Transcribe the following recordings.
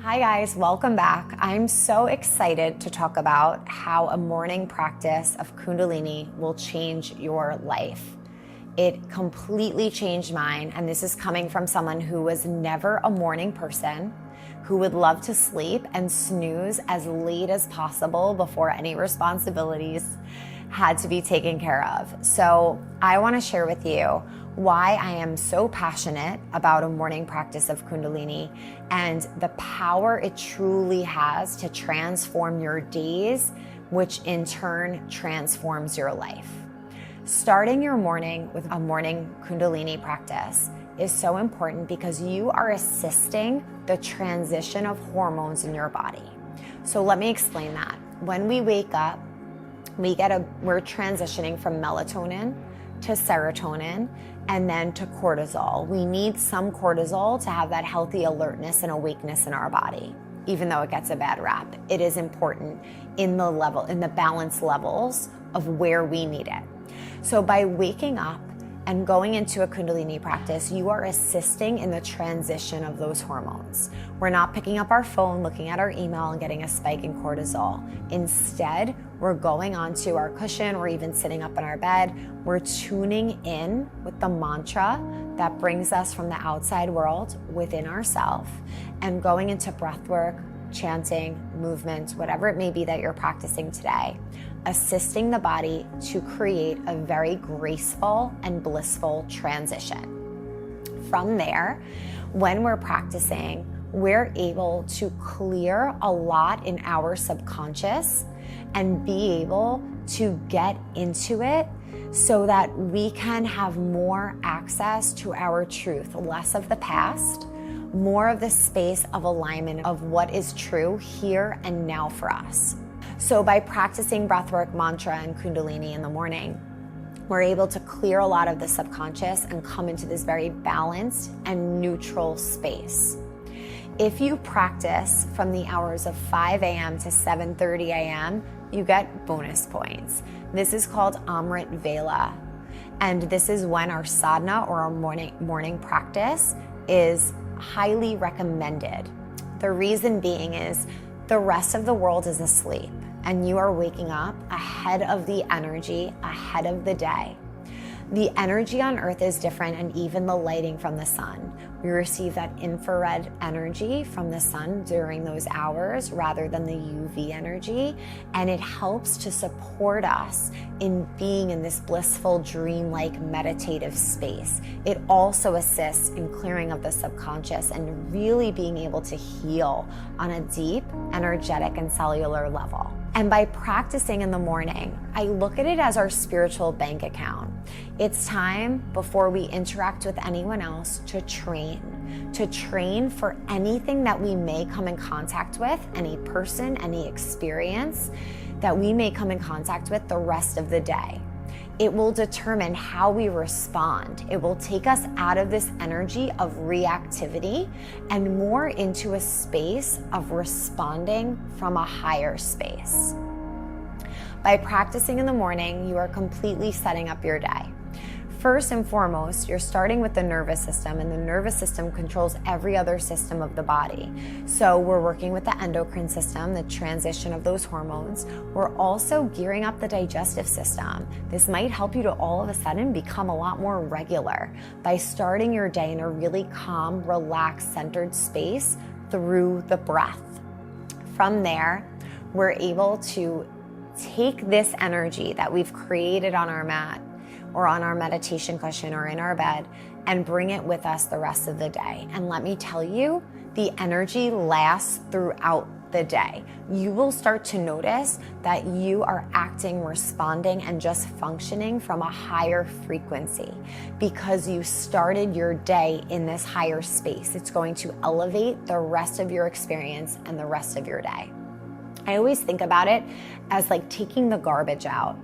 Hi guys, welcome back. I'm so excited to talk about how a morning practice of Kundalini will change your life. It completely changed mine, and this is coming from someone who was never a morning person, who would love to sleep and snooze as late as possible before any responsibilities had to be taken care of. So I want to share with you why I am so passionate about a morning practice of Kundalini and the power it truly has to transform your days, which in turn transforms your life. Starting your morning with a morning Kundalini practice is so important because you are assisting the transition of hormones in your body. So let me explain that. When we wake up, we're transitioning from melatonin to serotonin and then to cortisol. We need some cortisol to have that healthy alertness and awakeness in our body. Even though it gets a bad rap, it is important in the balance levels of where we need it. So by waking up and going into a Kundalini practice, you are assisting in the transition of those hormones. We're not picking up our phone, looking at our email and getting a spike in cortisol. Instead, we're going onto our cushion or even sitting up in our bed. We're tuning in with the mantra that brings us from the outside world within ourselves and going into breath work, chanting, movement, whatever it may be that you're practicing today, assisting the body to create a very graceful and blissful transition. From there, when we're practicing, we're able to clear a lot in our subconscious and be able to get into it so that we can have more access to our truth, less of the past, more of the space of alignment of what is true here and now for us. So by practicing breathwork, mantra, and Kundalini in the morning, we're able to clear a lot of the subconscious and come into this very balanced and neutral space. If you practice from the hours of 5 a.m. to 7:30 a.m., you get bonus points. This is called Amrit Vela, and this is when our sadhana or our morning practice is highly recommended. The reason being is the rest of the world is asleep and you are waking up ahead of the energy, ahead of the day. The energy on Earth is different, and even the lighting from the sun. We receive that infrared energy from the sun during those hours rather than the UV energy, and it helps to support us in being in this blissful, dreamlike, meditative space. It also assists in clearing of the subconscious and really being able to heal on a deep, energetic, and cellular level. And by practicing in the morning, I look at it as our spiritual bank account. It's time before we interact with anyone else to train for anything that we may come in contact with, any person, any experience that we may come in contact with the rest of the day. It will determine how we respond. It will take us out of this energy of reactivity and more into a space of responding from a higher space. By practicing in the morning, you are completely setting up your day. First and foremost, you're starting with the nervous system, and the nervous system controls every other system of the body. So we're working with the endocrine system, the transition of those hormones. We're also gearing up the digestive system. This might help you to all of a sudden become a lot more regular by starting your day in a really calm, relaxed, centered space through the breath. From there, we're able to take this energy that we've created on our mat or on our meditation cushion or in our bed and bring it with us the rest of the day. And let me tell you, the energy lasts throughout the day. You will start to notice that you are acting, responding, and just functioning from a higher frequency because you started your day in this higher space. It's going to elevate the rest of your experience and the rest of your day. I always think about it as like taking the garbage out.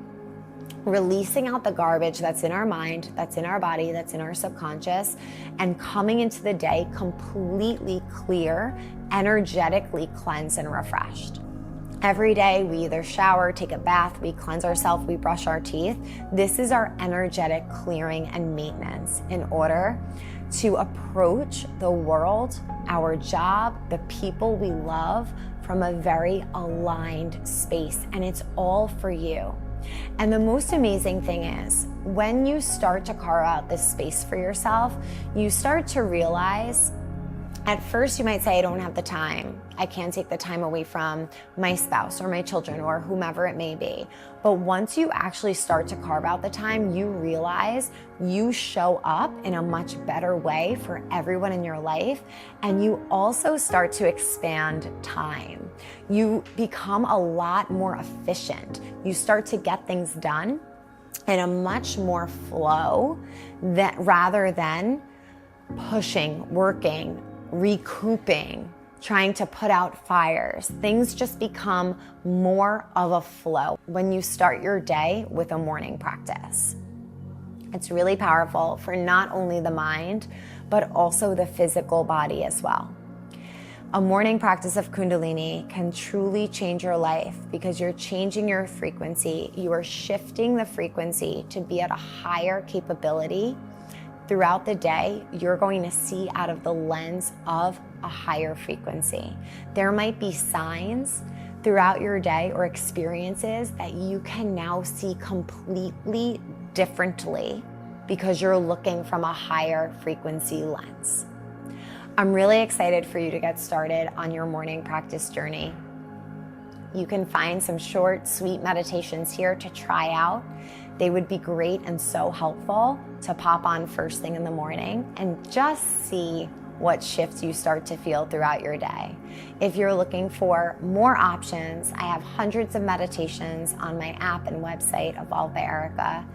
Releasing out the garbage that's in our mind, that's in our body, that's in our subconscious, and coming into the day completely clear, energetically cleansed and refreshed. Every day we either shower, take a bath, we cleanse ourselves, we brush our teeth. This is our energetic clearing and maintenance in order to approach the world, our job, the people we love from a very aligned space, and it's all for you. And the most amazing thing is, when you start to carve out this space for yourself, you start to realize, at first you might say, I don't have the time. I can't take the time away from my spouse or my children or whomever it may be. But once you actually start to carve out the time, you realize you show up in a much better way for everyone in your life. And you also start to expand time. You become a lot more efficient. You start to get things done in a much more flow rather than pushing, working, recouping, trying to put out fires. Things just become more of a flow when you start your day with a morning practice. It's really powerful for not only the mind, but also the physical body as well. A morning practice of Kundalini can truly change your life because you're changing your frequency. You are shifting the frequency to be at a higher capability. Throughout the day, you're going to see out of the lens of a higher frequency. There might be signs throughout your day or experiences that you can now see completely differently because you're looking from a higher frequency lens. I'm really excited for you to get started on your morning practice journey. You can find some short, sweet meditations here to try out. They would be great and so helpful to pop on first thing in the morning and just see what shifts you start to feel throughout your day. If you're looking for more options, I have hundreds of meditations on my app and website, Evolve by Erika,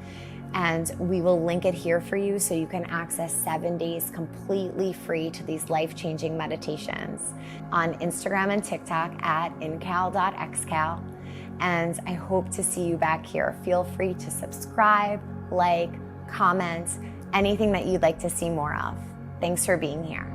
and we will link it here for you so you can access 7 days completely free to these life-changing meditations on Instagram and TikTok at incal.xcal. And I hope to see you back here. Feel free to subscribe, like, comment, anything that you'd like to see more of. Thanks for being here.